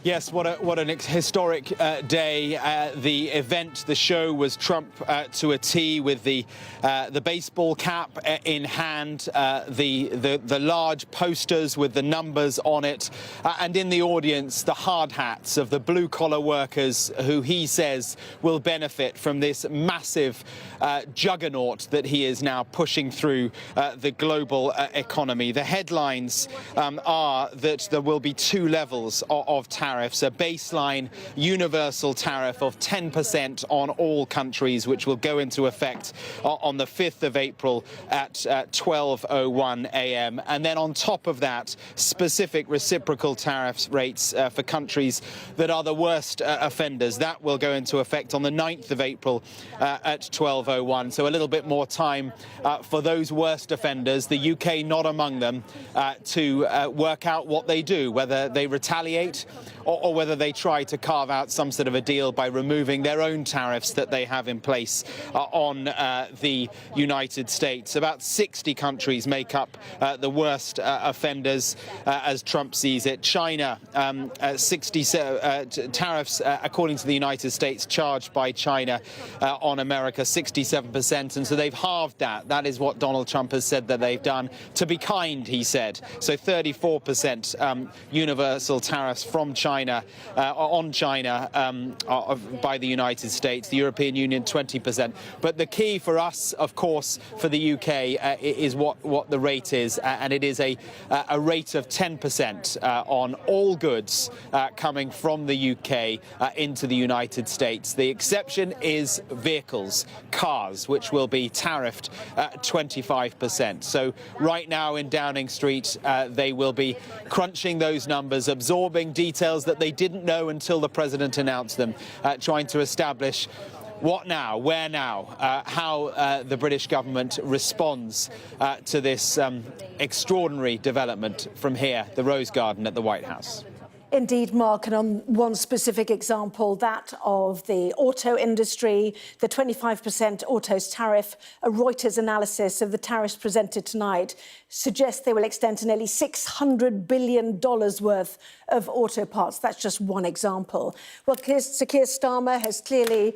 Yes, what an historic day. The event, the show, was Trump to a T, with the baseball cap in hand, the large posters with the numbers on it, and in the audience the hard hats of the blue collar workers who he says will benefit from this massive juggernaut that he is now pushing through the global economy. The headlines are that there will be two levels of tariffs. A baseline universal tariff of 10% on all countries, which will go into effect on the 5th of April at 12:01 a.m. And then on top of that, specific reciprocal tariff rates for countries that are the worst offenders. That will go into effect on the 9th of April at 12:01. So a little bit more time for those worst offenders, the UK not among them, to work out what they do, whether they retaliate or whether they try to carve out some sort of a deal by removing their own tariffs that they have in place on the United States. About 60 countries make up the worst offenders, as Trump sees it. China, 60 tariffs, according to the United States, charged by China on America, 67%. And so they've halved that. That is what Donald Trump has said that they've done. To be kind, he said. So 34% universal tariffs from China on China by the United States, the European Union 20%. But the key for us, of course, for the UK is what the rate is, and it is a rate of 10% on all goods coming from the UK into the United States. The exception is vehicles, cars, which will be tariffed 25%. So right now in Downing Street, they will be crunching those numbers, absorbing details that they didn't know until the president announced them, trying to establish what now, where now, how the British government responds to this extraordinary development from here, the Rose Garden at the White House. Indeed, Mark, and on one specific example, that of the auto industry, the 25% autos tariff, a Reuters analysis of the tariffs presented tonight suggests they will extend to nearly $600 billion worth of auto parts. That's just one example. Well, Sir Keir Starmer has clearly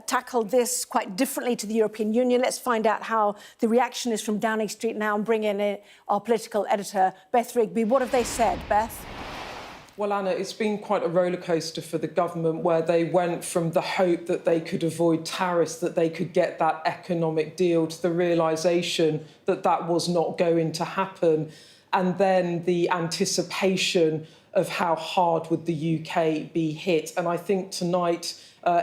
tackled this quite differently to the European Union. Let's find out how the reaction is from Downing Street now and bring in our political editor, Beth Rigby. What have they said, Beth? Well, Anna, it's been quite a rollercoaster for the government, where they went from the hope that they could avoid tariffs, that they could get that economic deal, to the realisation that that was not going to happen, and then the anticipation of how hard would the UK be hit. And I think tonight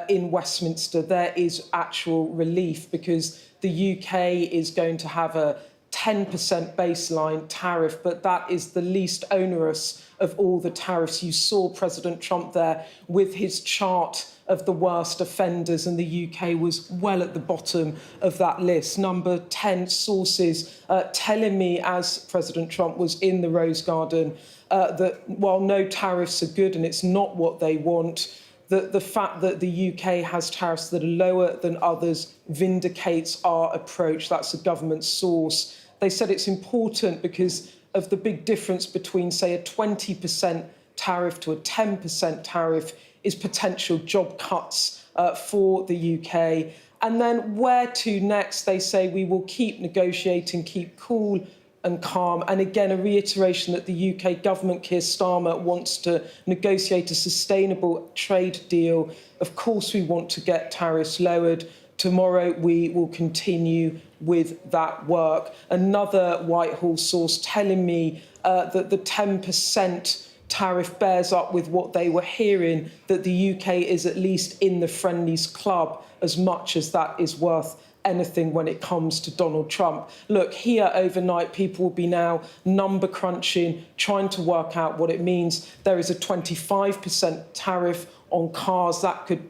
in Westminster there is actual relief, because the UK is going to have a 10% baseline tariff, but that is the least onerous of all the tariffs. You saw President Trump there with his chart of the worst offenders, and the UK was well at the bottom of that list. Number 10 sources telling me, as President Trump was in the Rose Garden, that while no tariffs are good and it's not what they want, the fact that the UK has tariffs that are lower than others vindicates our approach. That's a government source. They said it's important because of the big difference between, say, a 20% tariff to a 10% tariff is potential job cuts for the UK. And then where to next? They say we will keep negotiating, keep cool and calm. And again, a reiteration that the UK government, Keir Starmer, wants to negotiate a sustainable trade deal. Of course, we want to get tariffs lowered. Tomorrow, we will continue with that work. Another Whitehall source telling me that the 10% tariff bears up with what they were hearing, that the UK is at least in the friendlies club, as much as that is worth anything when it comes to Donald Trump. Look, here overnight, people will be now number crunching, trying to work out what it means. There is a 25% tariff on cars that could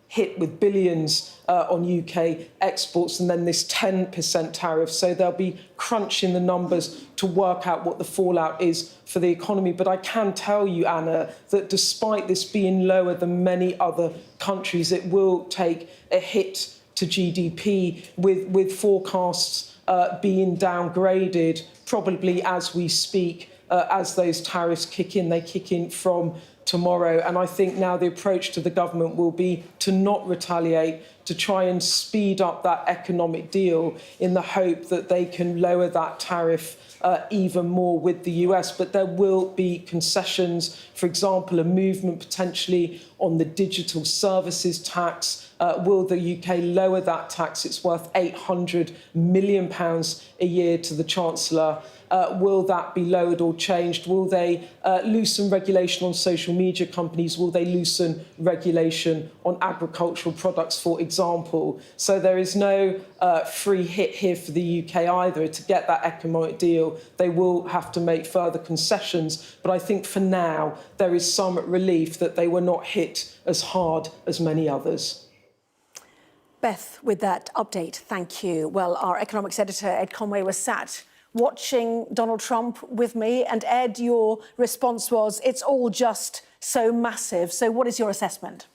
hit with billions on UK exports, and then this 10% tariff. So they'll be crunching the numbers to work out what the fallout is for the economy. But I can tell you, Anna, that despite this being lower than many other countries, it will take a hit to GDP, with forecasts being downgraded probably as we speak as those tariffs kick in. They kick in from tomorrow. And I think now the approach to the government will be to not retaliate, to try and speed up that economic deal in the hope that they can lower that tariff even more with the US. But there will be concessions, for example, a movement potentially on the digital services tax. Will the UK lower that tax? It's worth £800 million a year to the Chancellor. Will that be lowered or changed? Will they loosen regulation on social media companies? Will they loosen regulation on agricultural products, for example? So there is no free hit here for the UK either. To get that economic deal, they will have to make further concessions. But I think for now, there is some relief that they were not hit as hard as many others. Beth, with that update, thank you. Well, our economics editor, Ed Conway, was sat watching Donald Trump with me. And Ed, your response was, it's all just so massive. So what is your assessment?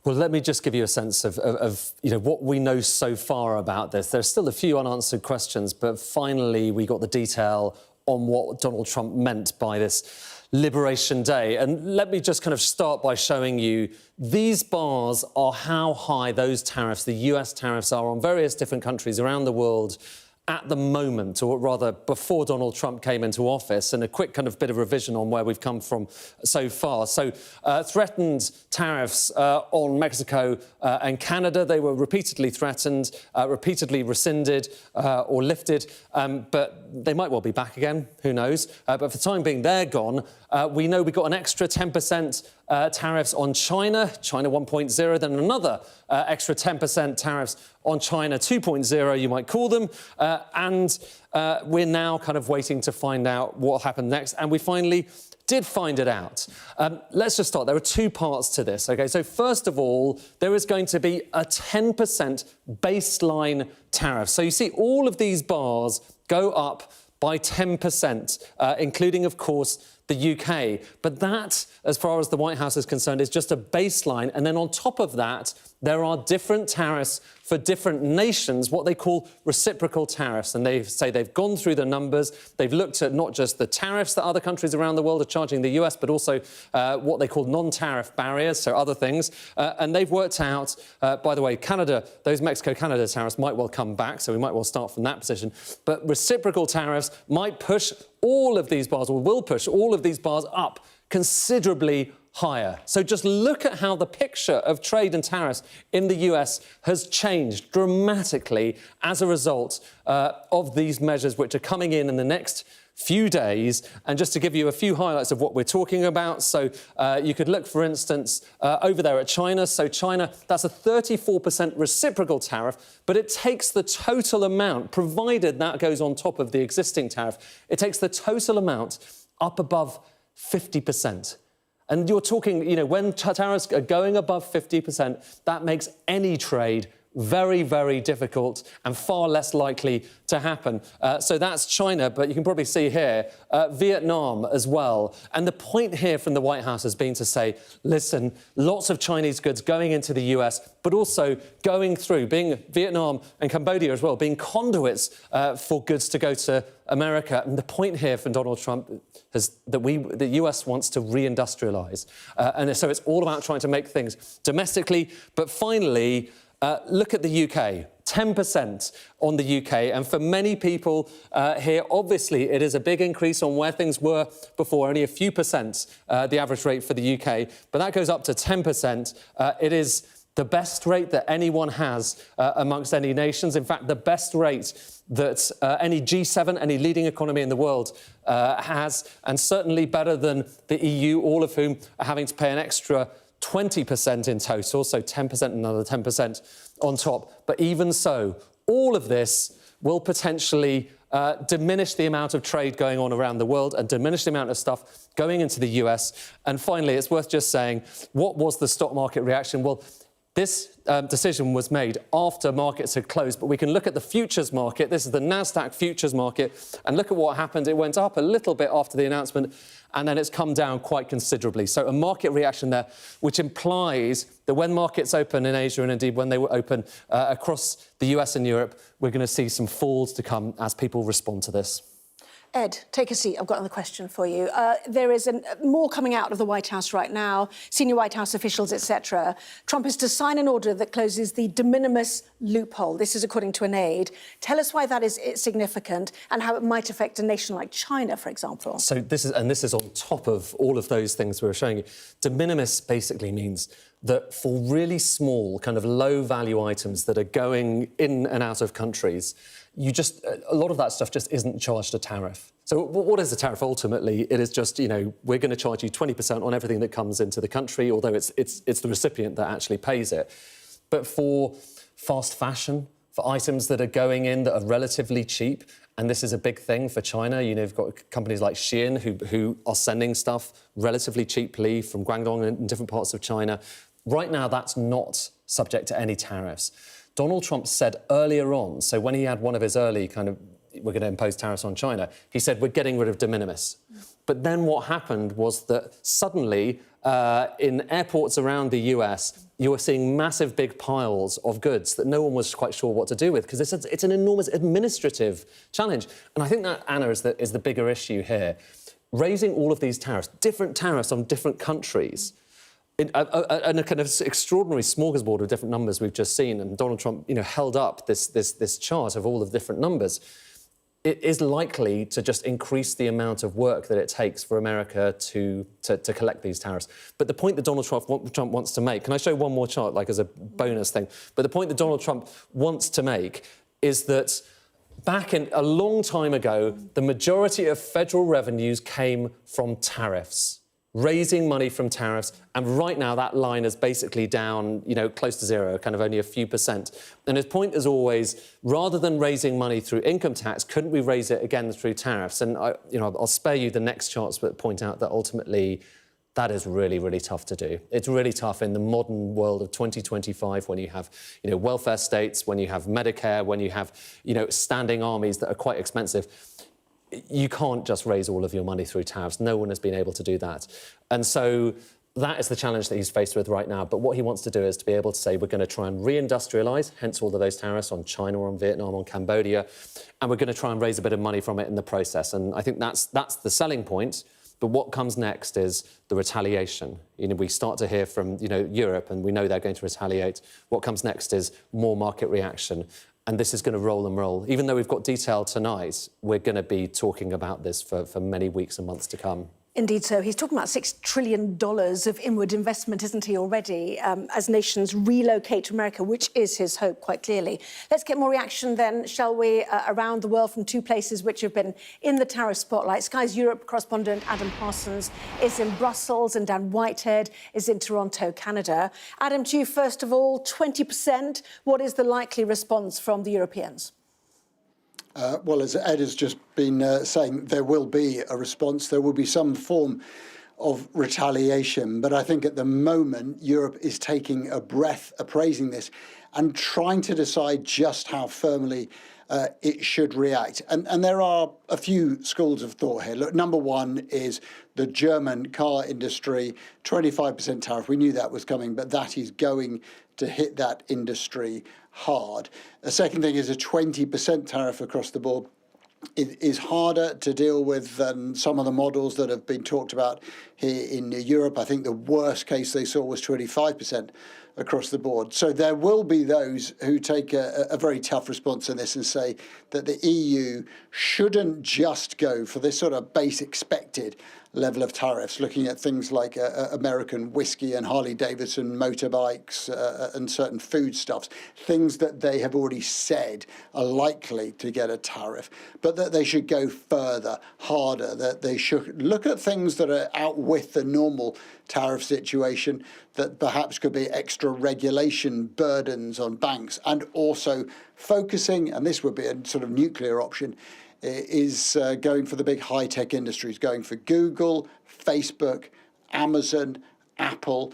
Well, let me just give you a sense of what we know so far about this. There's still a few unanswered questions, but finally we got the detail on what Donald Trump meant by this Liberation Day. And let me just kind of start by showing you these bars are how high those tariffs, the US tariffs, are on various different countries around the world at the moment, or rather before Donald Trump came into office, and a quick kind of bit of revision on where we've come from so far. So threatened tariffs on Mexico and Canada. They were repeatedly threatened, repeatedly rescinded or lifted, but they might well be back again, who knows. But for the time being, they're gone. We know we got an extra 10% tariffs on China, China 1.0, then another extra 10% tariffs on China 2.0, you might call them. And we're now kind of waiting to find out what happened next. And we finally did find it out. Let's just start. There are two parts to this, OK? So first of all, there is going to be a 10% baseline tariff. So you see all of these bars go up by 10%, including, of course, the UK. But that, as far as the White House is concerned, is just a baseline. And then on top of that, there are different tariffs for different nations, what they call reciprocal tariffs. And they say they've gone through the numbers. They've looked at not just the tariffs that other countries around the world are charging the US, but also what they call non-tariff barriers, so other things. And they've worked out, by the way, Canada, those Mexico-Canada tariffs might well come back, so we might well start from that position. But reciprocal tariffs might push all of these bars, or will push all of these bars up considerably higher. So just look at how the picture of trade and tariffs in the US has changed dramatically as a result of these measures, which are coming in the next few days. And just to give you a few highlights of what we're talking about. So you could look, for instance, over there at China. So China, that's a 34% reciprocal tariff, but it takes the total amount, provided that goes on top of the existing tariff, it takes the total amount up above 50%. And you're talking, when tariffs are going above 50%, that makes any trade very, very difficult and far less likely to happen. So that's China, but you can probably see here, Vietnam as well. And the point here from the White House has been to say, listen, lots of Chinese goods going into the US, but also going through, being Vietnam and Cambodia as well, being conduits for goods to go to America. And the point here from Donald Trump is that the US wants to reindustrialise. And so it's all about trying to make things domestically. But finally, look at the UK, 10% on the UK. And for many people here, obviously, it is a big increase on where things were before, only a few percent, the average rate for the UK. But that goes up to 10%. It is the best rate that anyone has amongst any nations. In fact, the best rate that any G7, any leading economy in the world has, and certainly better than the EU, all of whom are having to pay an extra 20% in total, so 10%, another 10% on top. But even so, all of this will potentially diminish the amount of trade going on around the world and diminish the amount of stuff going into the US. And finally, it's worth just saying, what was the stock market reaction? Well, this decision was made after markets had closed, but we can look at the futures market. This is the NASDAQ futures market, and look at what happened. It went up a little bit after the announcement, and then it's come down quite considerably. So a market reaction there, which implies that when markets open in Asia, and indeed when they were open across the US and Europe, we're going to see some falls to come as people respond to this. Ed, take a seat. I've got another question for you. There is more coming out of the White House right now, senior White House officials, etc. Trump is to sign an order that closes the de minimis loophole. This is according to an aide. Tell us why that is significant and how it might affect a nation like China, for example. So this is on top of all of those things we were showing you. De minimis basically means that for really small, kind of low-value items that are going in and out of countries, a lot of that stuff just isn't charged a tariff. So what is a tariff ultimately? It is just, we're going to charge you 20% on everything that comes into the country, although it's the recipient that actually pays it. But for fast fashion, for items that are going in that are relatively cheap, and this is a big thing for China, you've got companies like Shein who are sending stuff relatively cheaply from Guangdong and different parts of China. Right now, that's not subject to any tariffs. Donald Trump said earlier on, so when he had one of his early we're going to impose tariffs on China, he said, we're getting rid of de minimis. But then what happened was that suddenly, in airports around the US, you were seeing massive big piles of goods that no one was quite sure what to do with, because it's an enormous administrative challenge. And I think that, Anna, is the bigger issue here. Raising all of these tariffs, different tariffs on different countries, and a kind of extraordinary smorgasbord of different numbers we've just seen, and Donald Trump, held up this chart of all of the different numbers, it is likely to just increase the amount of work that it takes for America to collect these tariffs. But the point that Donald Trump wants to make, can I show one more chart, as a bonus thing? But the point that Donald Trump wants to make is that back in a long time ago, the majority of federal revenues came from tariffs. Raising money from tariffs, and right now that line is basically down, close to zero, kind of only a few percent. And his point is always, rather than raising money through income tax, couldn't we raise it again through tariffs? And I'll spare you the next charts, but point out that ultimately that is really, really tough to do. It's really tough in the modern world of 2025 when you have, welfare states, when you have Medicare, when you have, standing armies that are quite expensive. You can't just raise all of your money through tariffs. No one has been able to do that. And so that is the challenge that he's faced with right now. But what he wants to do is to be able to say, we're going to try and reindustrialise, hence all of those tariffs on China, on Vietnam, on Cambodia, and we're going to try and raise a bit of money from it in the process. And I think that's the selling point. But what comes next is the retaliation. We start to hear from, Europe, and we know they're going to retaliate. What comes next is more market reaction. And this is going to roll and roll. Even though we've got detail tonight, we're going to be talking about this for many weeks and months to come. Indeed so. He's talking about $6 trillion of inward investment, isn't he, already, as nations relocate to America, which is his hope, quite clearly. Let's get more reaction then, shall we, around the world from two places which have been in the tariff spotlight. Sky's Europe correspondent Adam Parsons is in Brussels and Dan Whitehead is in Toronto, Canada. Adam, to you, first of all, 20%. What is the likely response from the Europeans? Well, as Ed has just been saying, there will be a response. There will be some form of retaliation. But I think at the moment, Europe is taking a breath, appraising this, and trying to decide just how firmly it should react. And there are a few schools of thought here. Look, number one is the German car industry, 25% tariff. We knew that was coming, but that is going to hit that industry hard. A second thing is a 20% tariff across the board. It is harder to deal with than some of the models that have been talked about here in Europe. I think the worst case they saw was 25% across the board. So there will be those who take a very tough response in this and say that the EU shouldn't just go for this sort of base expected level of tariffs, looking at things like American whiskey and Harley-Davidson motorbikes and certain foodstuffs, things that they have already said are likely to get a tariff, but that they should go further, harder, that they should look at things that are out with the normal tariff situation, that perhaps could be extra regulation burdens on banks, and also focusing, and this would be a sort of nuclear option, is going for the big high-tech industries, going for Google, Facebook, Amazon, Apple,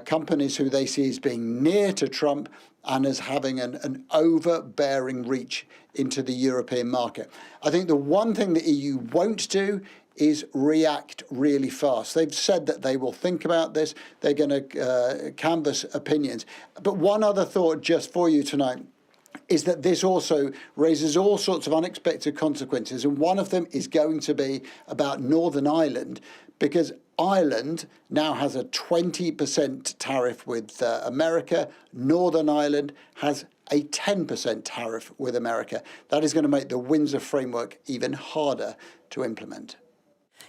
companies who they see as being near to Trump and as having an overbearing reach into the European market. I think the one thing the EU won't do is react really fast. They've said that they will think about this. They're going to canvass opinions. But one other thought just for you tonight. is that this also raises all sorts of unexpected consequences. And one of them is going to be about Northern Ireland, because Ireland now has a 20% tariff with America. Northern Ireland has a 10% tariff with America. That is going to make the Windsor framework even harder to implement.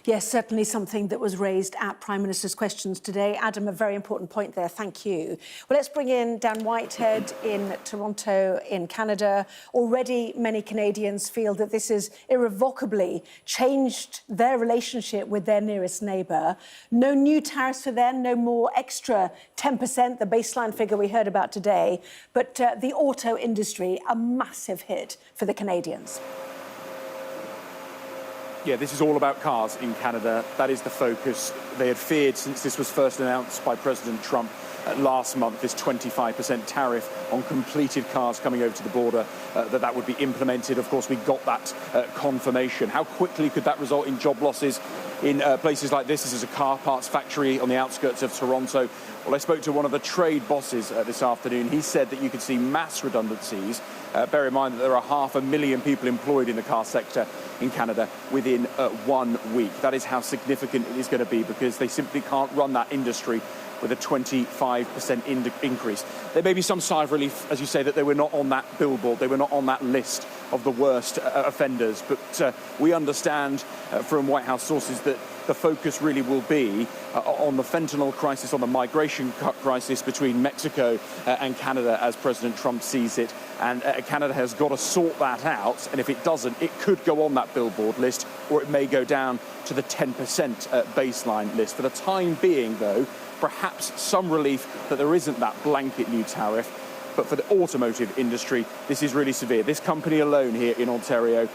Yes, certainly something that was raised at Prime Minister's questions today. Adam, a very important point there. Thank you. Well, let's bring in Dan Whitehead in Toronto in Canada. Already, many Canadians feel that this has irrevocably changed their relationship with their nearest neighbour. No new tariffs for them, no more extra 10%, the baseline figure we heard about today. But the auto industry, a massive hit for the Canadians. Yeah, this is all about cars in Canada. That is the focus. They had feared since this was first announced by President Trump last month, this 25% tariff on completed cars coming over to the border, that would be implemented. Of course, we got that confirmation. How quickly could that result in job losses in places like this? This is a car parts factory on the outskirts of Toronto. Well, I spoke to one of the trade bosses this afternoon. He said that you could see mass redundancies. Bear in mind that there are 500,000 people employed in the car sector in Canada within 1 week. That is how significant it is going to be, because they simply can't run that industry with a 25% increase. There may be some sigh of relief, as you say, that they were not on that billboard, they were not on that list of the worst offenders. But we understand from White House sources that the focus really will be on the fentanyl crisis, on the migration crisis between Mexico and Canada, as President Trump sees it. And Canada has got to sort that out. And if it doesn't, it could go on that billboard list, or it may go down to the 10% baseline list. For the time being, though, perhaps some relief that there isn't that blanket new tariff. But for the automotive industry, this is really severe. This company alone here in Ontario,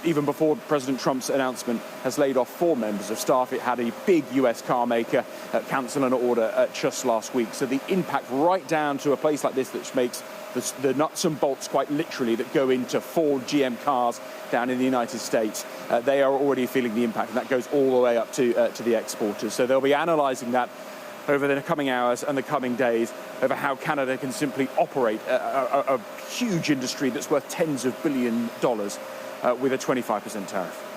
even before President Trump's announcement, has laid off 4 members of staff. It had a big US car maker cancel an order just last week. So the impact right down to a place like this, which makes the nuts and bolts, quite literally, that go into Ford GM cars down in the United States, they are already feeling the impact. And that goes all the way up to the exporters. So they'll be analysing that over the coming hours and the coming days, over how Canada can simply operate a huge industry that's worth tens of billions of dollars with a 25% tariff.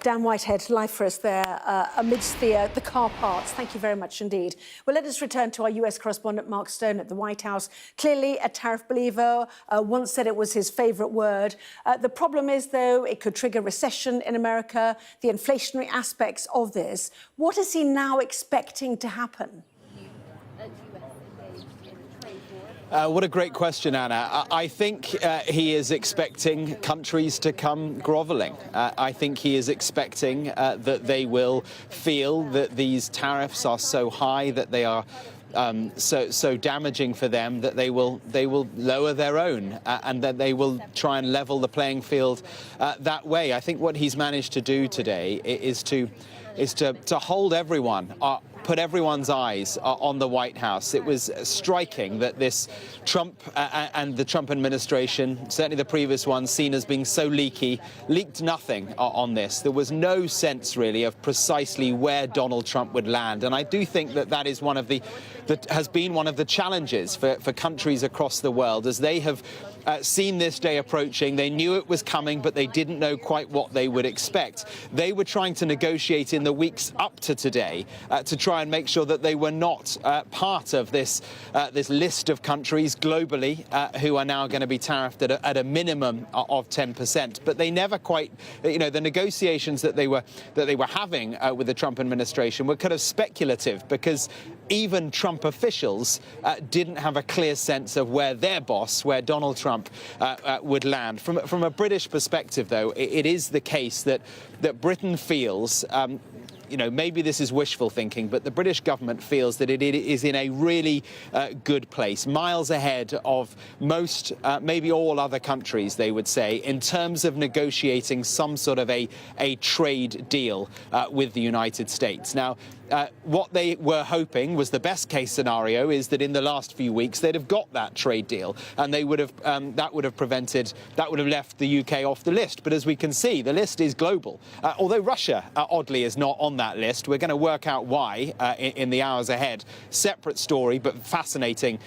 Dan Whitehead, live for us there amidst the car parts. Thank you very much indeed. Well, let us return to our US correspondent, Mark Stone, at the White House. Clearly a tariff believer, once said it was his favourite word. The problem is, though, it could trigger recession in America, the inflationary aspects of this. What is he now expecting to happen? What a great question, Anna. I think he is expecting countries to come grovelling. I think he is expecting that they will feel that these tariffs are so high, that they are so damaging for them, that they will lower their own and that they will try and level the playing field that way. I think what he's managed to do today is to hold everyone, put everyone's eyes on the White House. It was striking that this Trump and the Trump administration, certainly the previous one, seen as being so leaky, leaked nothing on this. There was no sense really of precisely where Donald Trump would land. And I do think that is one of that has been one of the challenges for countries across the world, as they have seen this day approaching. They knew it was coming, but they didn't know quite what they would expect. They were trying to negotiate in the weeks up to today to try and make sure that they were not part of this list of countries globally who are now going to be tariffed at a minimum of 10%. But they never quite, the negotiations that they were having with the Trump administration were kind of speculative, because even Trump officials didn't have a clear sense of where their boss, where Donald Trump would land. From a British perspective, though, it is the case that Britain feels, maybe this is wishful thinking, but the British government feels that it is in a really good place, miles ahead of most, maybe all other countries, they would say, in terms of negotiating some sort of a trade deal with the United States. Now, what they were hoping was the best case scenario is that in the last few weeks they'd have got that trade deal, and they would have that would have left the UK off the list. But as we can see, the list is global. Although Russia, oddly, is not on that list. We're going to work out why in the hours ahead. Separate story, but fascinating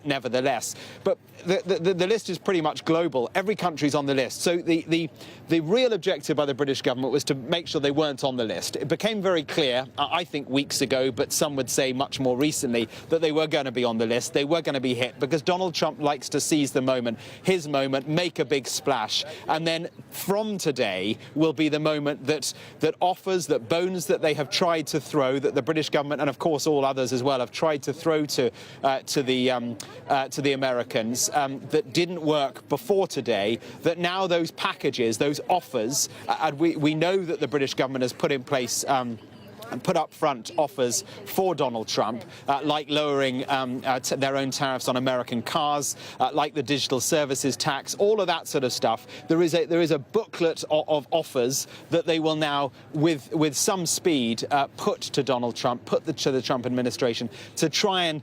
nevertheless. But the list is pretty much global. Every country's on the list. So the real objective by the British government was to make sure they weren't on the list. It became very clear, I think weeks ago, but some would say much more recently, that they were going to be on the list. They were going to be hit because Donald Trump likes to seize the moment, his moment, make a big splash. And then from today will be the moment that offers, that bones that they have tried to throw, that the British government and of course all others as well have tried to throw to the Americans that didn't work before today, that now those packages, those offers, and we know that the British government has put in place and put up front offers for Donald Trump, like lowering their own tariffs on American cars, like the digital services tax, all of that sort of stuff. There is a booklet of offers that they will now, with some speed, put to Donald Trump, to the Trump administration, to try and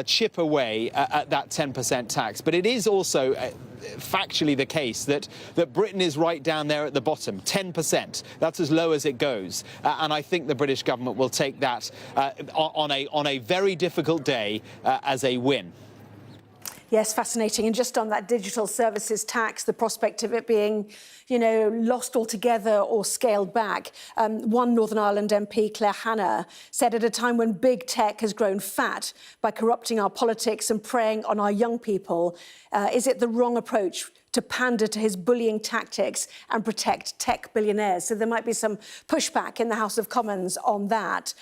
chip away at that 10% tax. But it is also factually the case that Britain is right down there at the bottom, 10%. That's as low as it goes. And I think the British government will take that on a very difficult day as a win. Yes, fascinating. And just on that digital services tax, the prospect of it being, lost altogether or scaled back. One Northern Ireland MP, Claire Hanna, said at a time when big tech has grown fat by corrupting our politics and preying on our young people, is it the wrong approach to pander to his bullying tactics and protect tech billionaires? So there might be some pushback in the House of Commons on that.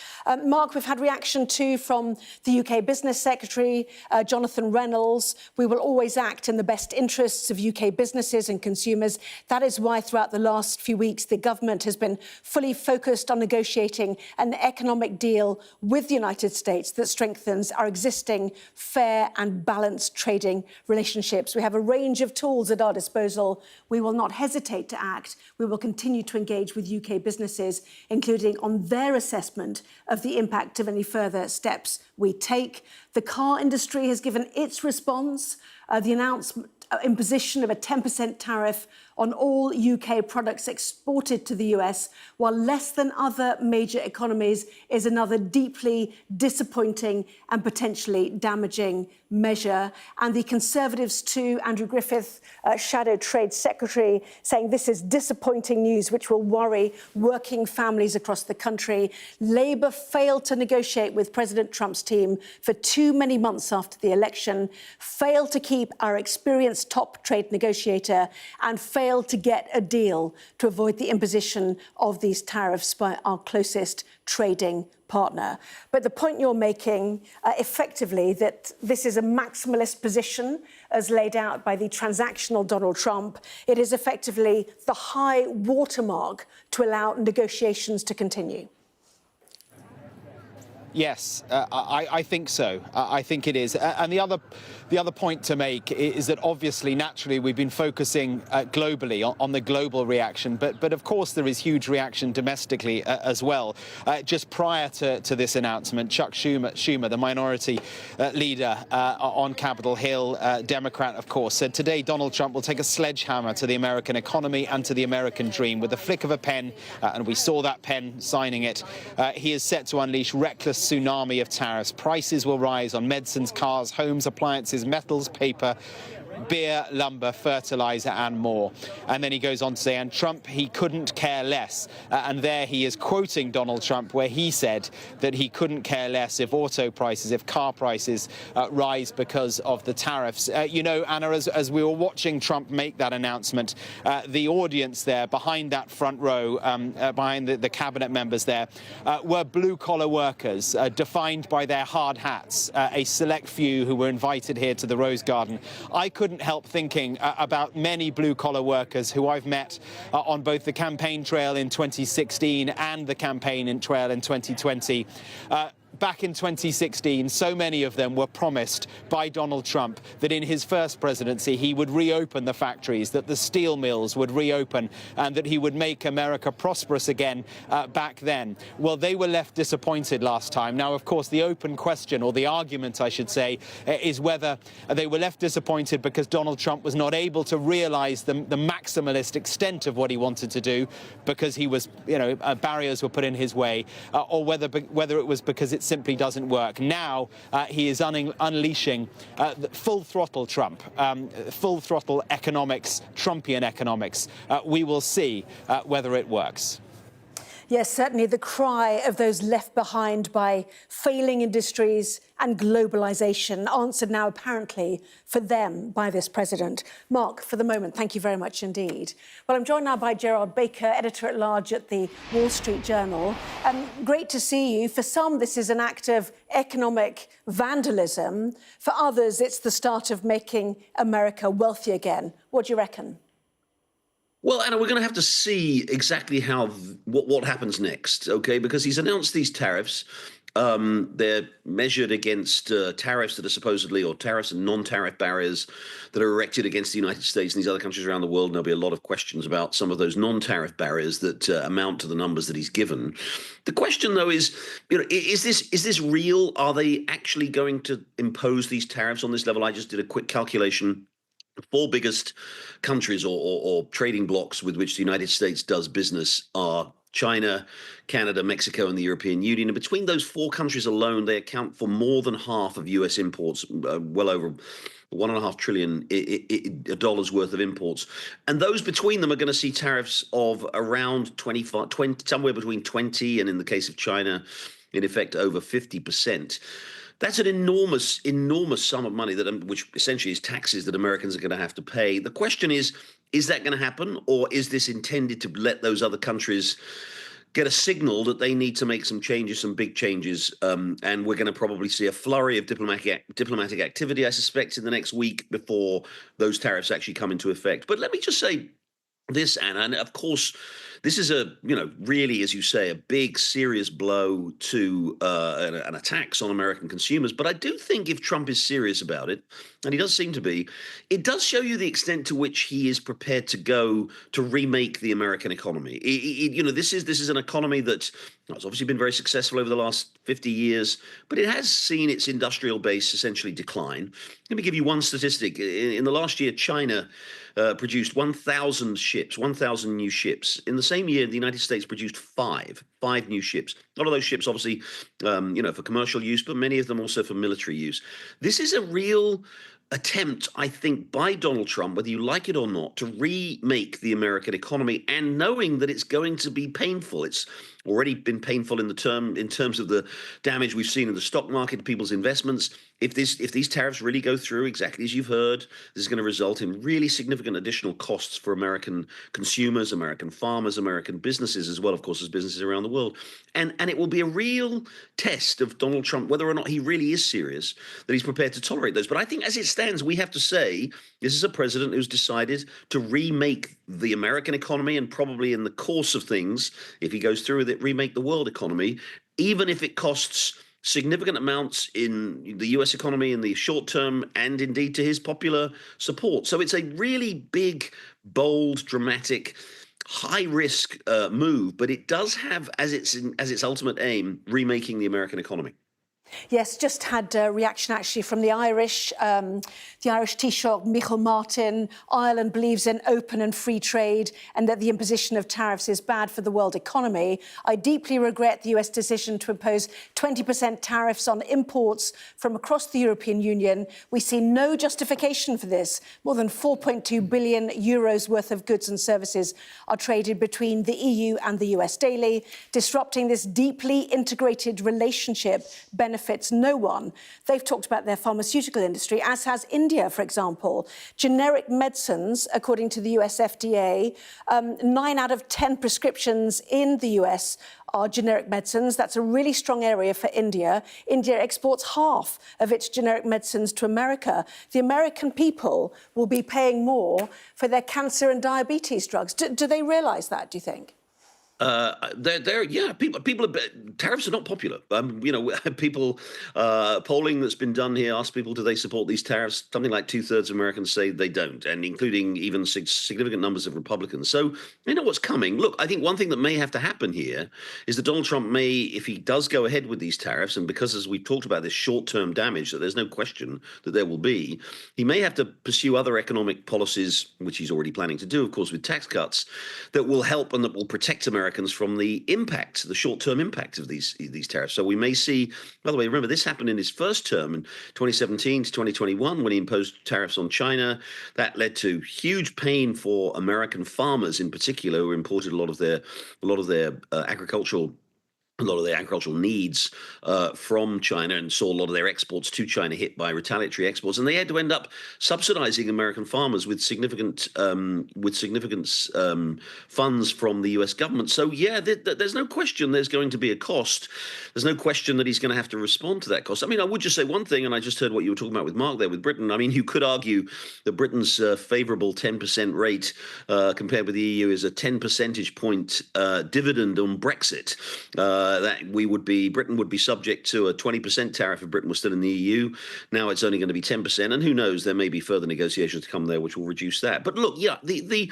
Mark, we've had reaction too from the UK Business Secretary, Jonathan Reynolds. We will always act in the best interests of UK businesses and consumers. That is why throughout the last few weeks, the government has been fully focused on negotiating an economic deal with the United States that strengthens our existing fair and balanced trading relationships. We have a range of tools at our disposal. We will not hesitate to act. We will continue to engage with UK businesses, including on their assessment of the impact of any further steps we take. The car industry has given its response. The announcement imposition of a 10% tariff on all UK products exported to the US, while less than other major economies, is another deeply disappointing and potentially damaging measure. And the Conservatives too, Andrew Griffith, Shadow Trade Secretary, saying this is disappointing news which will worry working families across the country. Labour failed to negotiate with President Trump's team for too many months after the election, failed to keep our experienced top trade negotiator, and failed to get a deal to avoid the imposition of these tariffs by our closest trading partner. But the point you're making, effectively, that this is a maximalist position as laid out by the transactional Donald Trump. It is effectively the high watermark to allow negotiations to continue. Yes, I think so. I think it is. And the other point to make is that obviously, naturally, we've been focusing globally on the global reaction. But of course, there is huge reaction domestically as well. Just prior to this announcement, Chuck Schumer, the minority leader on Capitol Hill, Democrat, of course, said today Donald Trump will take a sledgehammer to the American economy and to the American dream. With the flick of a pen, and we saw that pen signing it, he is set to unleash reckless tsunami of tariffs. Prices will rise on medicines, cars, homes, appliances, metals, paper, beer, lumber, fertilizer and more. And then he goes on to say, and Trump, he couldn't care less. And there he is quoting Donald Trump, where he said that he couldn't care less if auto prices, if car prices rise because of the tariffs. Anna, as we were watching Trump make that announcement, the audience there behind that front row, behind the cabinet members there, were blue-collar workers, defined by their hard hats, a select few who were invited here to the Rose Garden. I couldn't help thinking about many blue-collar workers who I've met on both the campaign trail in 2016 and the campaign trail in 2020. back in 2016, so many of them were promised by Donald Trump that in his first presidency he would reopen the factories, that the steel mills would reopen, and that he would make America prosperous again back then. Well, they were left disappointed last time. Now, of course, the open question, or the argument, I should say, is whether they were left disappointed because Donald Trump was not able to realize the maximalist extent of what he wanted to do because he was, barriers were put in his way, or whether it was because it simply doesn't work. Now he is unleashing full throttle Trump, full throttle economics, Trumpian economics. We will see whether it works. Yes, certainly the cry of those left behind by failing industries and globalisation, answered now apparently for them by this president. Mark, for the moment, thank you very much indeed. Well, I'm joined now by Gerard Baker, editor-at-large at the Wall Street Journal. Great to see you. For some, this is an act of economic vandalism. For others, it's the start of making America wealthy again. What do you reckon? Well, Anna, we're going to have to see exactly what happens next, OK? Because he's announced these tariffs. They're measured against tariffs that are supposedly, or tariffs and non-tariff barriers that are erected against the United States and these other countries around the world. And there'll be a lot of questions about some of those non-tariff barriers that amount to the numbers that he's given. The question, though, is, is this real? Are they actually going to impose these tariffs on this level? I just did a quick calculation. The four biggest countries or trading blocs with which the United States does business are China, Canada, Mexico, and the European Union. And between those four countries alone, they account for more than half of US imports, well over $1.5 trillion dollars worth of imports. And those between them are going to see tariffs of around 20, somewhere between 20 and, in the case of China, in effect, over 50%. That's an enormous sum of money which essentially is taxes that Americans are going to have to pay. The question is that going to happen, or is this intended to let those other countries get a signal that they need to make some changes, some big changes, and we're going to probably see a flurry of diplomatic activity, I suspect, in the next week before those tariffs actually come into effect. But let me just say this, Anna, and of course, this is really, as you say, a big, serious blow to an attacks on American consumers. But I do think if Trump is serious about it, and he does seem to be, it does show you the extent to which he is prepared to go to remake the American economy. This is an economy that has obviously been very successful over the last 50 years, but it has seen its industrial base essentially decline. Let me give you one statistic. In the last year, China produced 1,000 ships, 1,000 new ships. In the same year, the United States produced five new ships. A lot of those ships, obviously, for commercial use, but many of them also for military use. This is a real attempt, I think, by Donald Trump, whether you like it or not, to remake the American economy, and knowing that it's going to be painful. It's already been painful in terms of the damage we've seen in the stock market, people's investments. If these tariffs really go through, exactly as you've heard, this is going to result in really significant additional costs for American consumers, American farmers, American businesses, as well, of course, as businesses around the world. And it will be a real test of Donald Trump, whether or not he really is serious, that he's prepared to tolerate those. But I think as it stands, we have to say this is a president who's decided to remake the American economy, and probably in the course of things, if he goes through with it, remake the world economy, even if it costs significant amounts in the US economy in the short term, and indeed to his popular support. So it's a really big, bold, dramatic, high-risk move, but it does have as its ultimate aim remaking the American economy. Yes, just had a reaction actually from the Irish Taoiseach Micheál Martin. Ireland believes in open and free trade and that the imposition of tariffs is bad for the world economy. I deeply regret the US decision to impose 20% tariffs on imports from across the European Union. We see no justification for this. More than 4.2 billion euros worth of goods and services are traded between the EU and the US daily. Disrupting this deeply integrated relationship benefits no one. They've talked about their pharmaceutical industry, as has India, for example. Generic medicines, according to the US FDA, 9 out of 10 prescriptions in the US are generic medicines. That's a really strong area for India. India exports half of its generic medicines to America. The American people will be paying more for their cancer and diabetes drugs. Do they realise that, do you think? Yeah. Tariffs are not popular. People, polling that's been done here ask people, do they support these tariffs? Something like 2/3 of Americans say they don't, and including even significant numbers of Republicans. So they know what's coming. Look, I think one thing that may have to happen here is that Donald Trump may, if he does go ahead with these tariffs, and because as we talked about this short-term damage that there's no question that there will be, he may have to pursue other economic policies, which he's already planning to do, of course, with tax cuts, that will help and that will protect Americans from the impact, the short-term impact of these tariffs. So we may see, by the way, remember this happened in his first term in 2017 to 2021 when he imposed tariffs on China. That led to huge pain for American farmers in particular, who imported a lot of their agricultural needs from China and saw a lot of their exports to China hit by retaliatory exports, and they had to end up subsidizing American farmers with significant funds from the U.S. government. So yeah, there's no question there's going to be a cost. There's no question that he's going to have to respond to that cost. I mean, I would just say one thing, and I just heard what you were talking about with Mark there with Britain. I mean, you could argue that Britain's favorable 10% rate compared with the EU is a 10 percentage point dividend on Brexit. That Britain would be subject to a 20% tariff if Britain was still in the EU. Now it's only going to be 10%, and who knows, there may be further negotiations to come there which will reduce that. But look, yeah, the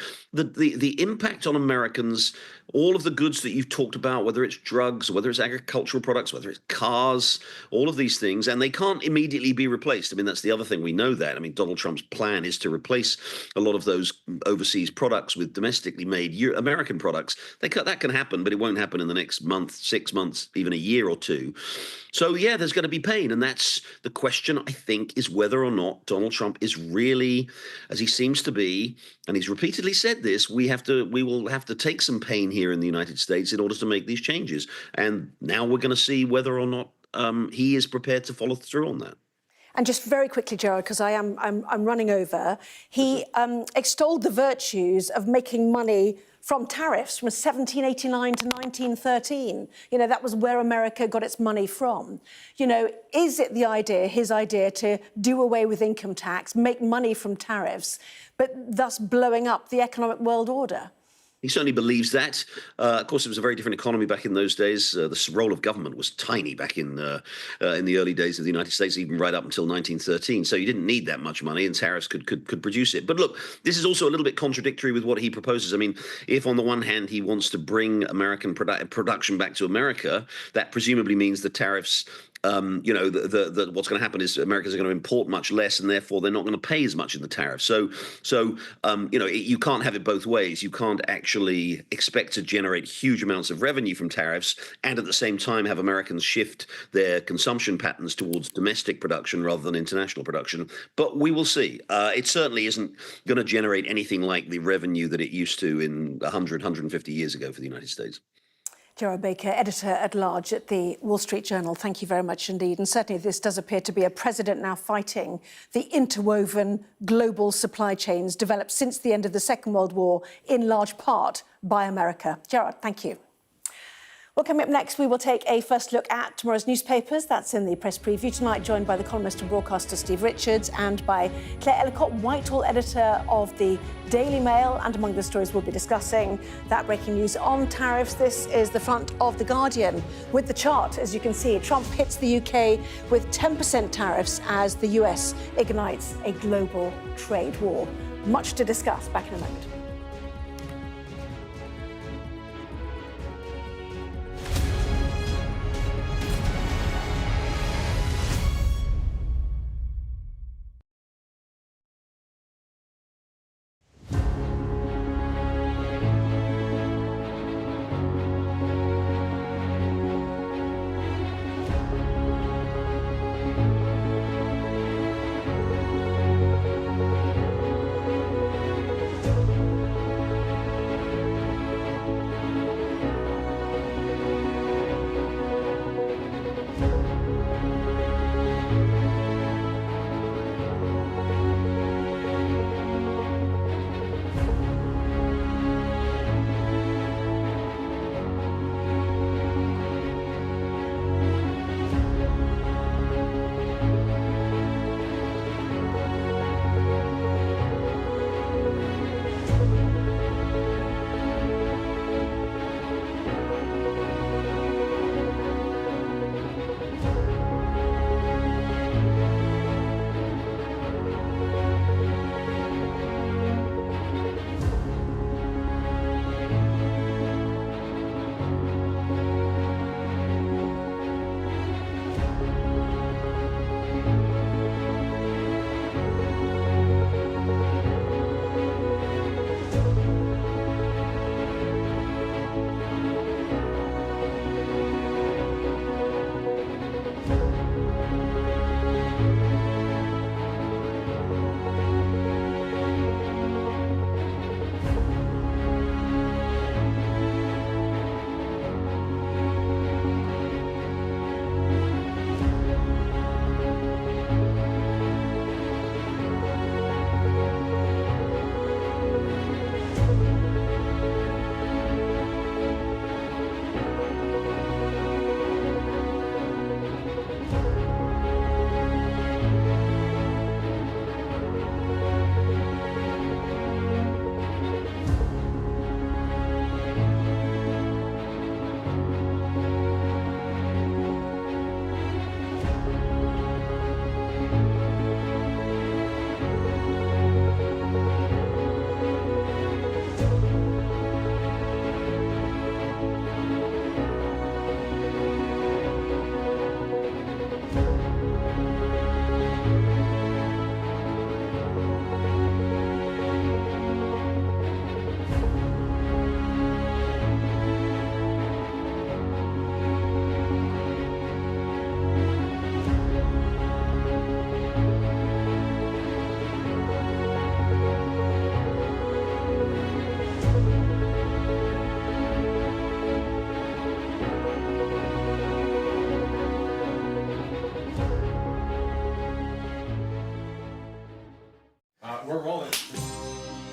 impact on Americans, all of the goods that you've talked about, whether it's drugs, whether it's agricultural products, whether it's cars, all of these things, and they can't immediately be replaced. I mean, that's the other thing, we know that. I mean, Donald Trump's plan is to replace a lot of those overseas products with domestically made American products. That can happen, but it won't happen in the next month, 6 months, even a year or two. So yeah, there's going to be pain, and that's the question, I think, is whether or not Donald Trump is really, as he seems to be, and he's repeatedly said this, we will have to take some pain here in the United States in order to make these changes. And now we're going to see whether or not he is prepared to follow through on that. And just very quickly, Gerard, because I'm running over, he extolled the virtues of making money from tariffs from 1789 to 1913. You know, that was where America got its money from. You know, is it his idea to do away with income tax, make money from tariffs, but thus blowing up the economic world order? He certainly believes that. Of course, it was a very different economy back in those days. The role of government was tiny back in the early days of the United States, even right up until 1913. So you didn't need that much money, and tariffs could produce it. But look, this is also a little bit contradictory with what he proposes. I mean, if on the one hand he wants to bring American production back to America, that presumably means the tariffs. What's going to happen is Americans are going to import much less, and therefore they're not going to pay as much in the tariff. So you can't have it both ways. You can't actually expect to generate huge amounts of revenue from tariffs and at the same time have Americans shift their consumption patterns towards domestic production rather than international production. But we will see. It certainly isn't going to generate anything like the revenue that it used to in 150 years ago for the United States. Gerard Baker, editor-at-large at the Wall Street Journal, thank you very much indeed. And certainly this does appear to be a president now fighting the interwoven global supply chains developed since the end of the Second World War, in large part by America. Gerard, thank you. Well, coming up next, we will take a first look at tomorrow's newspapers. That's in the press preview tonight, joined by the columnist and broadcaster Steve Richards and by Claire Ellicott, Whitehall editor of the Daily Mail. And among the stories we'll be discussing, that breaking news on tariffs. This is the front of The Guardian with the chart. As you can see, Trump hits the UK with 10% tariffs as the US ignites a global trade war. Much to discuss. Back in a moment.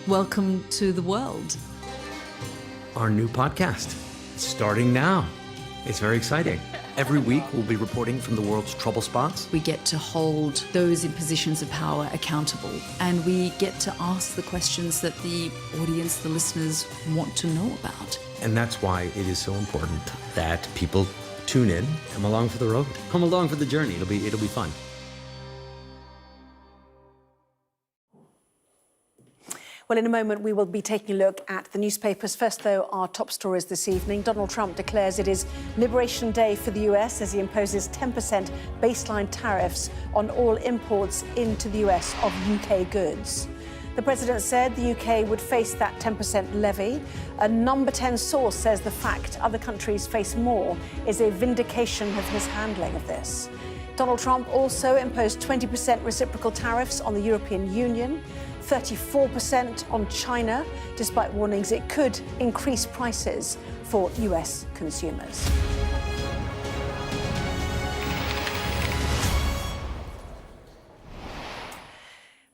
Welcome to the world. Our new podcast, starting now. It's very exciting. Every week, we'll be reporting from the world's trouble spots. We get to hold those in positions of power accountable, and we get to ask the questions that the audience, the listeners, want to know about. And that's why it is so important that people tune in, come along for the road, come along for the journey. It'll be fun. Well, in a moment, we will be taking a look at the newspapers. First, though, our top stories this evening. Donald Trump declares it is Liberation Day for the US as he imposes 10% baseline tariffs on all imports into the US of UK goods. The president said the UK would face that 10% levy. A number 10 source says the fact other countries face more is a vindication of his handling of this. Donald Trump also imposed 20% reciprocal tariffs on the European Union, 34% on China, despite warnings it could increase prices for US consumers.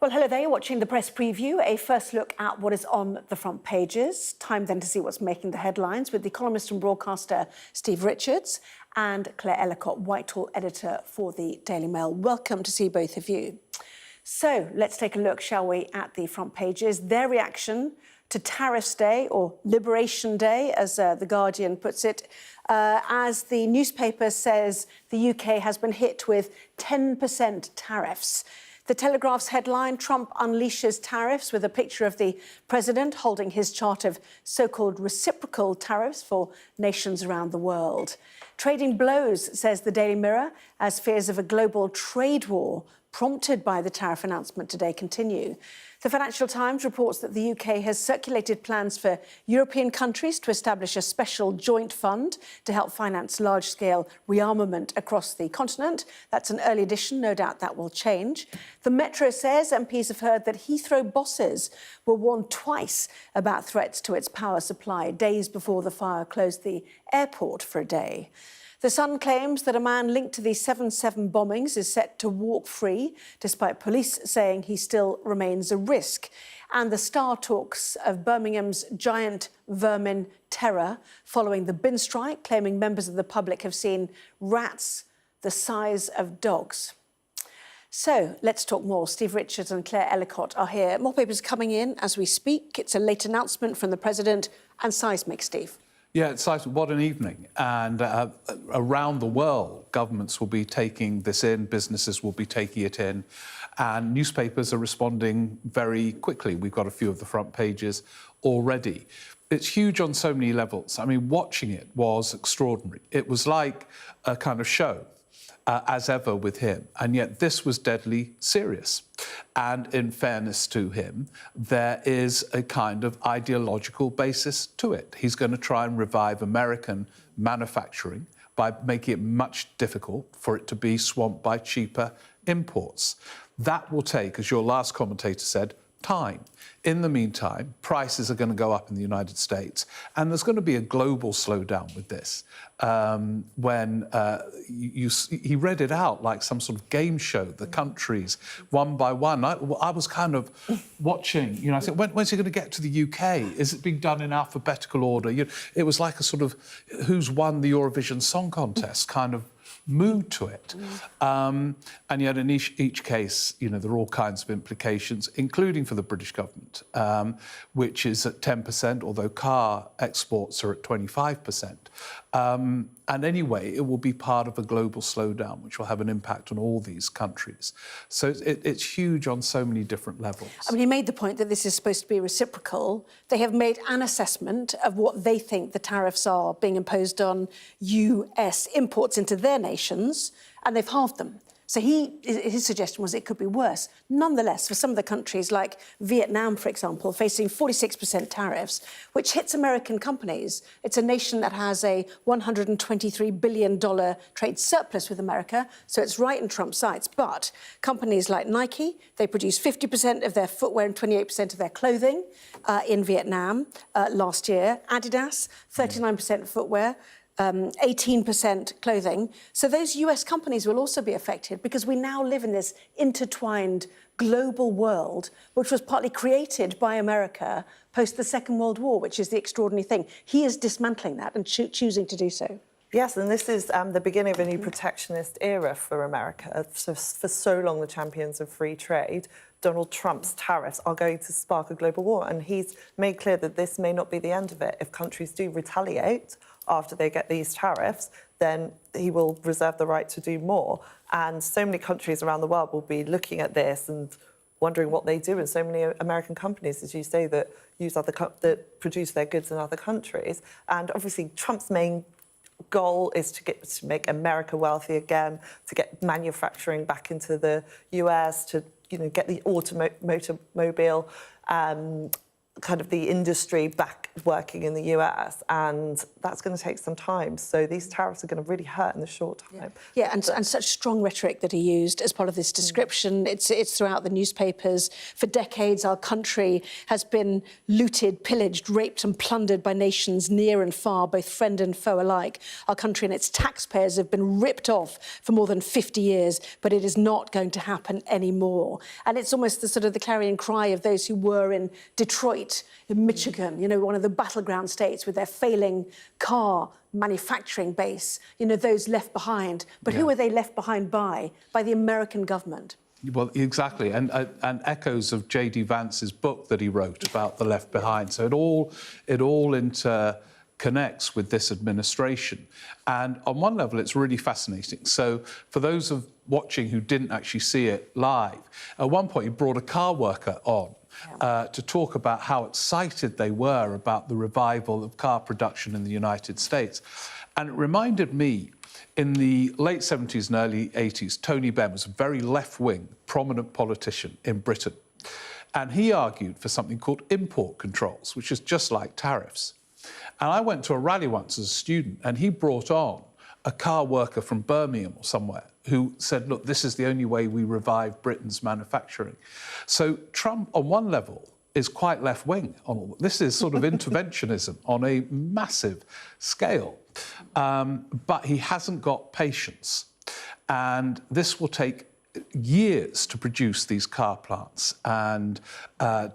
Well, hello there, you're watching the press preview, a first look at what is on the front pages. Time then to see what's making the headlines with the columnist and broadcaster Steve Richards and Claire Ellicott, Whitehall editor for the Daily Mail. Welcome to see both of you. So let's take a look, shall we, at the front pages. Their reaction to Tariffs Day, or Liberation Day, as The Guardian puts it, as the newspaper says the UK has been hit with 10% tariffs. The Telegraph's headline, Trump unleashes tariffs, with a picture of the president holding his chart of so-called reciprocal tariffs for nations around the world. Trading blows, says the Daily Mirror, as fears of a global trade war prompted by the tariff announcement today continue. The Financial Times reports that the UK has circulated plans for European countries to establish a special joint fund to help finance large-scale rearmament across the continent. That's an early edition, no doubt that will change. The Metro says MPs have heard that Heathrow bosses were warned twice about threats to its power supply, days before the fire closed the airport for a day. The Sun claims that a man linked to the 7/7 bombings is set to walk free, despite police saying he still remains a risk. And the Star talks of Birmingham's giant vermin terror following the bin strike, claiming members of the public have seen rats the size of dogs. So let's talk more. Steve Richards and Claire Ellicott are here. More papers coming in as we speak. It's a late announcement from the president and seismic, Steve. Yeah, it's like, what an evening. And around the world, governments will be taking this in, businesses will be taking it in, and newspapers are responding very quickly. We've got a few of the front pages already. It's huge on so many levels. I mean, watching it was extraordinary. It was like a kind of show, as ever with him, and yet this was deadly serious. And in fairness to him, there is a kind of ideological basis to it. He's going to try and revive American manufacturing by making it much difficult for it to be swamped by cheaper imports. That will take, as your last commentator said, time. In the meantime, prices are going to go up in the United States, and there's going to be a global slowdown with this. When he read it out like some sort of game show, the countries, one by one. I was kind of watching, you know, I said, when's he going to get to the UK? Is it being done in alphabetical order? It was like a sort of who's won the Eurovision Song Contest kind of mood to it. And yet in each case, you know, there are all kinds of implications, including for the British government, which is at 10%, although car exports are at 25%. And anyway, it will be part of a global slowdown, which will have an impact on all these countries. So it's huge on so many different levels. I mean, he made the point that this is supposed to be reciprocal. They have made an assessment of what they think the tariffs are being imposed on US imports into their nations, and they've halved them. So his suggestion was it could be worse. Nonetheless, for some of the countries like Vietnam, for example, facing 46% tariffs, which hits American companies. It's a nation that has a $123 billion trade surplus with America, so it's right in Trump's sights. But companies like Nike, they produce 50% of their footwear and 28% of their clothing in Vietnam last year. Adidas, 39% footwear. 18% clothing. So those US companies will also be affected because we now live in this intertwined global world, which was partly created by America post the Second World War, which is the extraordinary thing. He is dismantling that and choosing to do so. Yes, and this is the beginning of a new protectionist era for America. So for so long, the champions of free trade, Donald Trump's tariffs are going to spark a global war. And he's made clear that this may not be the end of it. If countries do retaliate after they get these tariffs, then he will reserve the right to do more. And so many countries around the world will be looking at this and wondering what they do. And so many American companies, as you say, that that produce their goods in other countries. And obviously, Trump's main goal is to make America wealthy again, to get manufacturing back into the US, to get the automobile kind of the industry back working in the US, and that's going to take some time. So these tariffs are going to really hurt in the short time. Yeah, and such strong rhetoric that he used as part of this description. It's throughout the newspapers. For decades, our country has been looted, pillaged, raped and plundered by nations near and far, both friend and foe alike. Our country and its taxpayers have been ripped off for more than 50 years, but it is not going to happen anymore. And it's almost the sort of the clarion cry of those who were in Detroit, in Michigan, one of the battleground states with their failing car manufacturing base, those left behind. But who are they left behind by? By the American government. Well, exactly, and echoes of J.D. Vance's book that he wrote about the left behind. So it all interconnects with this administration. And on one level, it's really fascinating. So for those of watching who didn't actually see it live, at one point he brought a car worker on to talk about how excited they were about the revival of car production in the United States. And it reminded me, in the late 70s and early 80s, Tony Benn was a very left-wing, prominent politician in Britain. And he argued for something called import controls, which is just like tariffs. And I went to a rally once as a student, and he brought on a car worker from Birmingham or somewhere who said, look, this is the only way we revive Britain's manufacturing. So Trump, on one level, is quite left-wing. This is sort of interventionism on a massive scale. But he hasn't got patience. And this will take years to produce these car plants and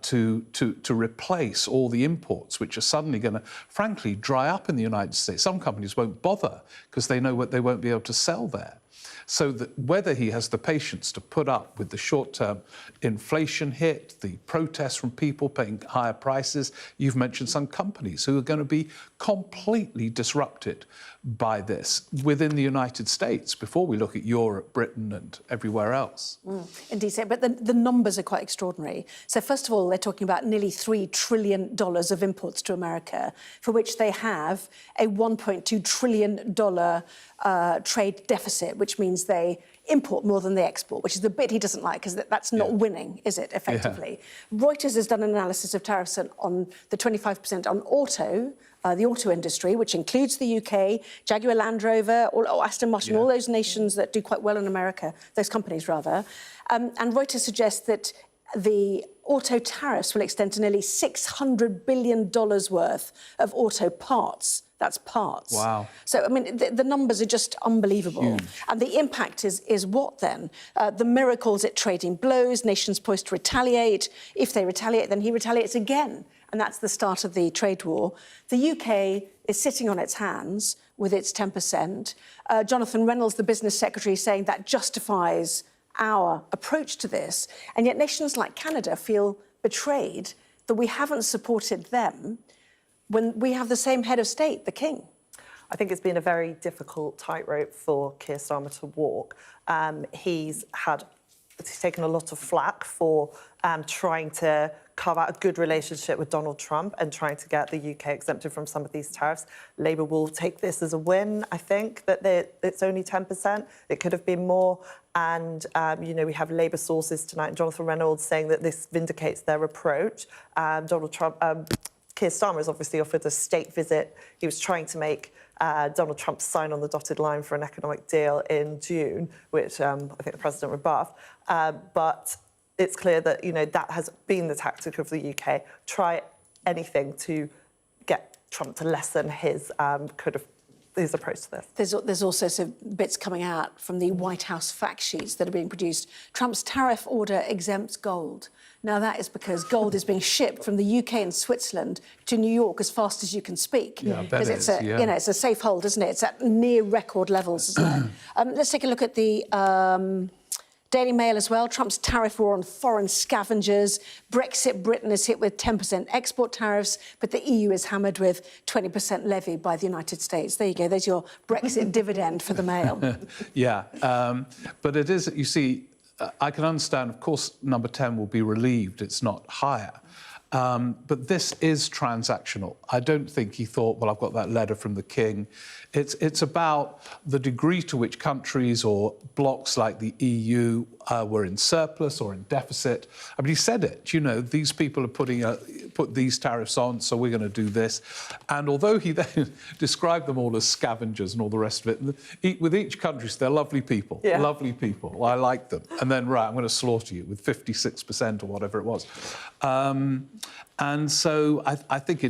to replace all the imports, which are suddenly going to, frankly, dry up in the United States. Some companies won't bother because they know what they won't be able to sell there. So that whether he has the patience to put up with the short-term inflation hit, the protests from people paying higher prices, you've mentioned some companies who are going to be completely disrupted by this within the United States before we look at Europe, Britain and everywhere else. Indeed, but the numbers are quite extraordinary. So first of all, they're talking about nearly $3 trillion of imports to America, for which they have a $1.2 trillion trade deficit, which means they import more than they export, which is the bit he doesn't like, because that's not winning, is it, effectively? Yeah. Reuters has done an analysis of tariffs on the 25% on the auto industry, which includes the UK, Jaguar Land Rover, or Aston Martin, all those nations that do quite well in America, those companies rather. And Reuters suggests that the auto tariffs will extend to nearly $600 billion worth of auto parts. That's parts. Wow. So, I mean, the numbers are just unbelievable. Huge. And the impact is what then? The miracles at trading blows, nations poised to retaliate. If they retaliate, then he retaliates again. And that's the start of the trade war. The UK is sitting on its hands with its 10%. Jonathan Reynolds, the business secretary, saying that justifies our approach to this. And yet nations like Canada feel betrayed that we haven't supported them when we have the same head of state, the King. I think it's been a very difficult tightrope for Keir Starmer to walk. He's taken a lot of flack for trying to carve out a good relationship with Donald Trump and trying to get the UK exempted from some of these tariffs. Labour will take this as a win, I think, that it's only 10%. It could have been more. And, we have Labour sources tonight, Jonathan Reynolds, saying that this vindicates their approach. Keir Starmer has obviously offered a state visit. He was trying to make Donald Trump sign on the dotted line for an economic deal in June, which I think the president rebuffed. But it's clear that, that has been the tactic of the UK. Try anything to get Trump to lessen his kind of his approach to this. There's also some bits coming out from the White House fact sheets that are being produced. Trump's tariff order exempts gold. Now, that is because gold is being shipped from the UK and Switzerland to New York as fast as you can speak. Yeah, because it's a safe hold, isn't it? It's at near record levels, isn't it? Let's take a look at the Daily Mail as well. Trump's tariff war on foreign scavengers. Brexit Britain is hit with 10% export tariffs, but the EU is hammered with 20% levy by the United States. There you go. There's your Brexit dividend for the Mail. Yeah, but it is, you see, I can understand, of course, number 10 will be relieved it's not higher. But this is transactional. I don't think he thought, well, I've got that letter from the king. It's about the degree to which countries or blocs like the EU were in surplus or in deficit. I mean, he said it, you know, these people are put these tariffs on, so we're going to do this. And although he then described them all as scavengers and all the rest of it, with each country, they're lovely people, lovely people. I like them. And then, right, I'm going to slaughter you with 56% or whatever it was. And so I think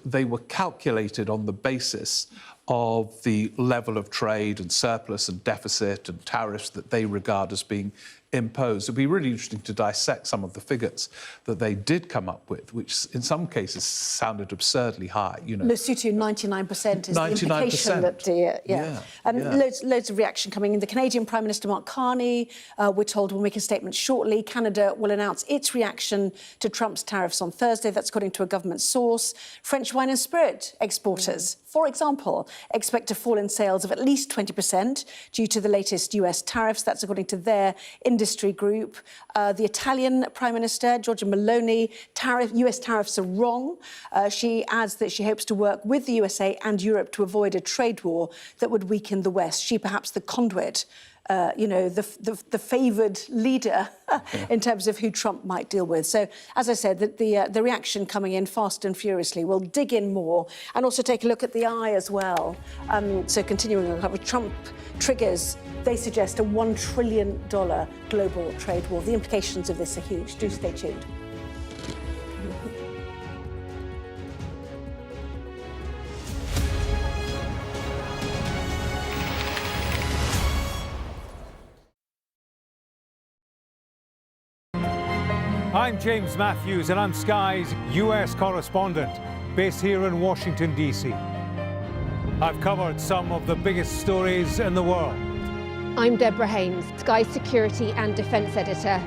they were calculated on the basis of the level of trade and surplus and deficit and tariffs that they regard as being imposed. It'd be really interesting to dissect some of the figures that they did come up with, which in some cases sounded absurdly high. You know, Lesotho, 99% is 99%. The implication that loads of reaction coming in. The Canadian Prime Minister Mark Carney, we're told, will make a statement shortly. Canada will announce its reaction to Trump's tariffs on Thursday. That's according to a government source. French wine and spirit exporters, for example, expect a fall in sales of at least 20% due to the latest US tariffs. That's according to their industry group. The Italian Prime Minister, Giorgia Meloni, US tariffs are wrong. She adds that she hopes to work with the USA and Europe to avoid a trade war that would weaken the West. She perhaps the conduit, the favoured leader in terms of who Trump might deal with. So, as I said, the reaction coming in fast and furiously. We'll dig in more and also take a look at the eye as well. So continuing on coverage, Trump triggers, they suggest, a $1 trillion global trade war. The implications of this are huge. Do stay tuned. I'm James Matthews, and I'm Sky's US correspondent, based here in Washington, D.C. I've covered some of the biggest stories in the world. I'm Deborah Haynes, Sky's security and defence editor.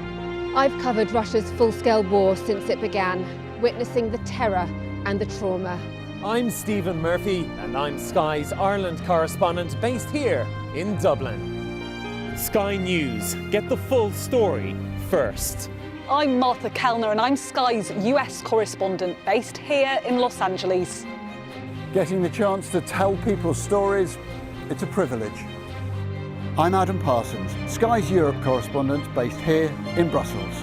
I've covered Russia's full-scale war since it began, witnessing the terror and the trauma. I'm Stephen Murphy, and I'm Sky's Ireland correspondent, based here in Dublin. Sky News, get the full story first. I'm Martha Kellner, and I'm Sky's US correspondent, based here in Los Angeles. Getting the chance to tell people's stories, it's a privilege. I'm Adam Parsons, Sky's Europe correspondent, based here in Brussels.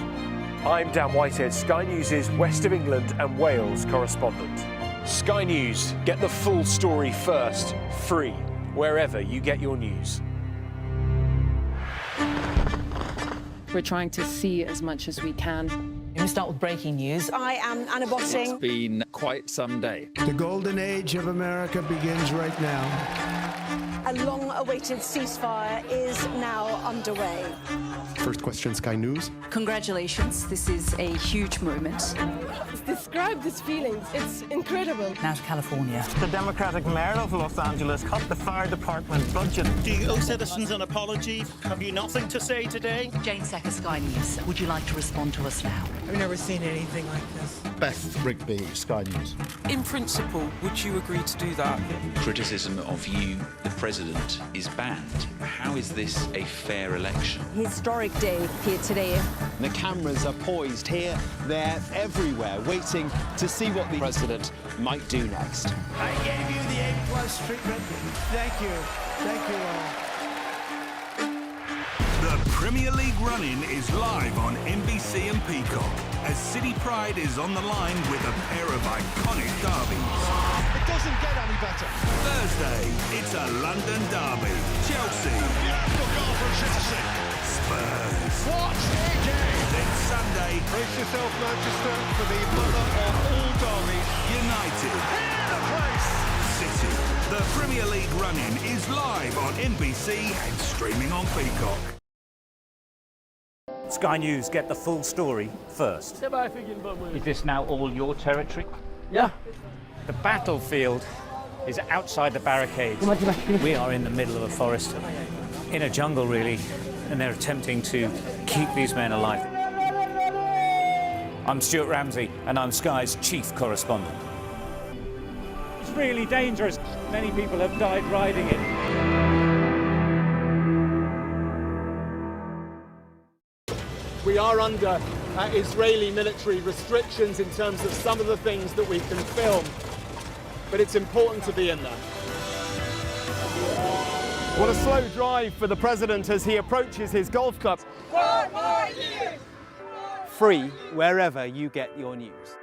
I'm Dan Whitehead, Sky News' West of England and Wales correspondent. Sky News, get the full story first, free, wherever you get your news. We're trying to see as much as we can. We start with breaking news. I am Anna Botting. It's been quite some day. The golden age of America begins right now. A long-awaited ceasefire is now underway. First question, Sky News. Congratulations, this is a huge moment. Describe this feeling, it's incredible. Now to California. The Democratic mayor of Los Angeles cut the fire department budget. Do you owe citizens an apology? Have you nothing to say today? Jane Secker, Sky News. Would you like to respond to us now? I've never seen anything like this. Beth Rigby, Sky News. In principle, would you agree to do that? Criticism of you, the president, is banned. How is this a fair election? Historic day here today. The cameras are poised here, there, everywhere, waiting to see what the president might do next. I gave you the A+ treatment. Thank you. Thank you all. The Premier League run-in is live on NBC and Peacock as City Pride is on the line with a pair of iconic derbies. It doesn't get any better. Thursday, it's a London derby. Chelsea. Beautiful goal from Chelsea. Spurs. What a game! Then Sunday, brace yourself, Manchester, for the mother of all derbies. United. Here the place! City. The Premier League run-in is live on NBC and streaming on Peacock. Sky News get the full story first. Is this now all your territory? Yeah. The battlefield is outside the barricades. We are in the middle of a forest, in a jungle really, and they're attempting to keep these men alive. I'm Stuart Ramsey, and I'm Sky's chief correspondent. It's really dangerous. Many people have died riding it. We are under Israeli military restrictions in terms of some of the things that we can film, but it's important to be in there. What a slow drive for the president as he approaches his golf club. 4 more years! Free wherever you get your news.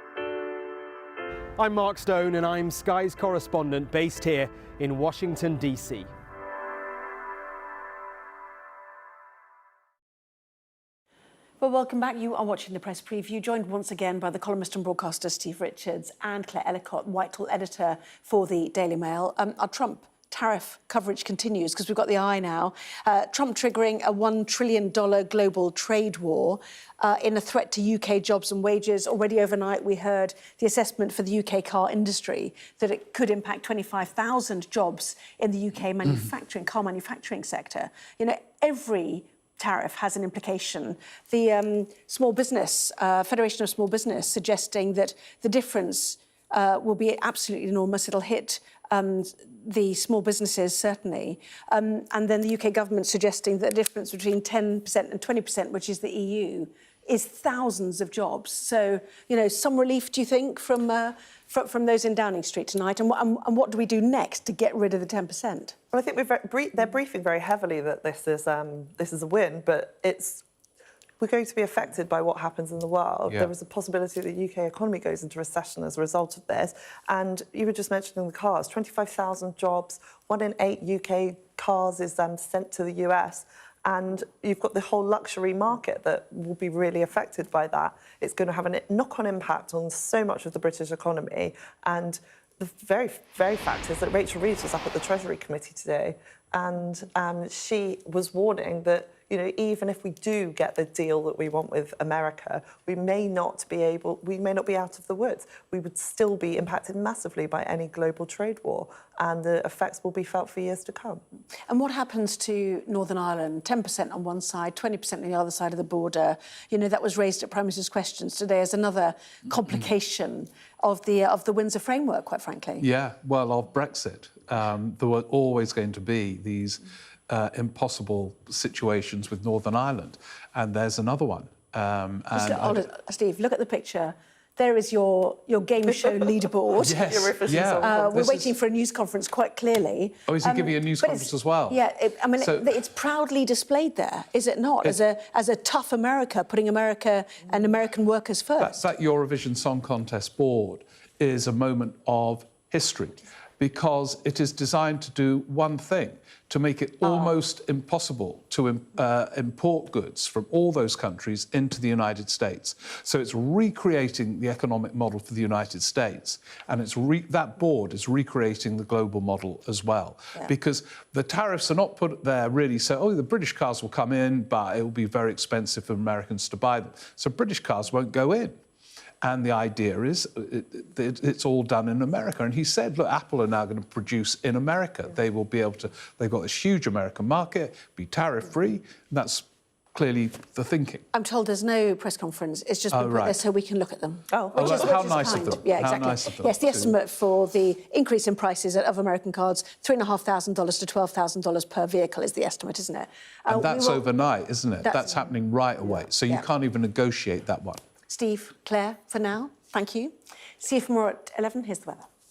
I'm Mark Stone and I'm Sky's correspondent based here in Washington, D.C. Well, welcome back. You are watching the press preview, joined once again by the columnist and broadcaster Steve Richards and Claire Ellicott, Whitehall editor for the Daily Mail. Our Trump tariff coverage continues because we've got the eye now. Trump triggering a $1 trillion global trade war in a threat to UK jobs and wages. Already overnight, we heard the assessment for the UK car industry that it could impact 25,000 jobs in the UK manufacturing, car manufacturing sector. You know, every tariff has an implication. The Small Business, Federation of Small Business, suggesting that the difference will be absolutely enormous. It'll hit the small businesses, certainly. And then the UK government suggesting that the difference between 10% and 20%, which is the EU, is thousands of jobs. So, you know, some relief, do you think, from those in Downing Street tonight? And what do we do next to get rid of the 10%? Well, I think they're briefing very heavily that this is a win, but we're going to be affected by what happens in the world. Yeah. There is a possibility that the UK economy goes into recession as a result of this. And you were just mentioning the cars, 25,000 jobs, 1 in 8 UK cars is sent to the US. And you've got the whole luxury market that will be really affected by that. It's going to have a knock-on impact on so much of the British economy. And the very, very fact is that Rachel Reeves was up at the Treasury Committee today, and she was warning that, you know, even if we do get the deal that we want with America, we may not be out of the woods. We would still be impacted massively by any global trade war, and the effects will be felt for years to come. And what happens to Northern Ireland? 10% on one side, 20% on the other side of the border. You know, that was raised at Prime Minister's Questions today as another complication of the Windsor framework, quite frankly. Yeah, well, of Brexit. There were always going to be these impossible situations with Northern Ireland, and there's another one. Steve, look at the picture. There is your game show leaderboard. Yes, we're waiting for a news conference, quite clearly. Oh, is he giving a news conference as well? Yeah, it's proudly displayed there, is it not? As a tough America, putting America and American workers first. That Eurovision Song Contest board is a moment of history, because it is designed to do one thing, to make it almost impossible to import goods from all those countries into the United States. So it's recreating the economic model for the United States, and that board is recreating the global model as well. Yeah. Because the tariffs are not put there really so, oh, the British cars will come in, but it will be very expensive for Americans to buy them. So British cars won't go in. And the idea is it's all done in America. And he said, look, Apple are now going to produce in America. They will be able to, they've got this huge American market, be tariff-free. And that's clearly the thinking. I'm told there's no press conference. It's just been put there so we can look at them. How nice of them. Yeah, exactly. How nice of them. Yes, the estimate for the increase in prices of American cars, $3,500 to $12,000 per vehicle is the estimate, isn't it? And that's overnight, isn't it? That's happening right away. So you can't even negotiate that one. Steve, Claire, for now, thank you. See you for more at 11. Here's the weather.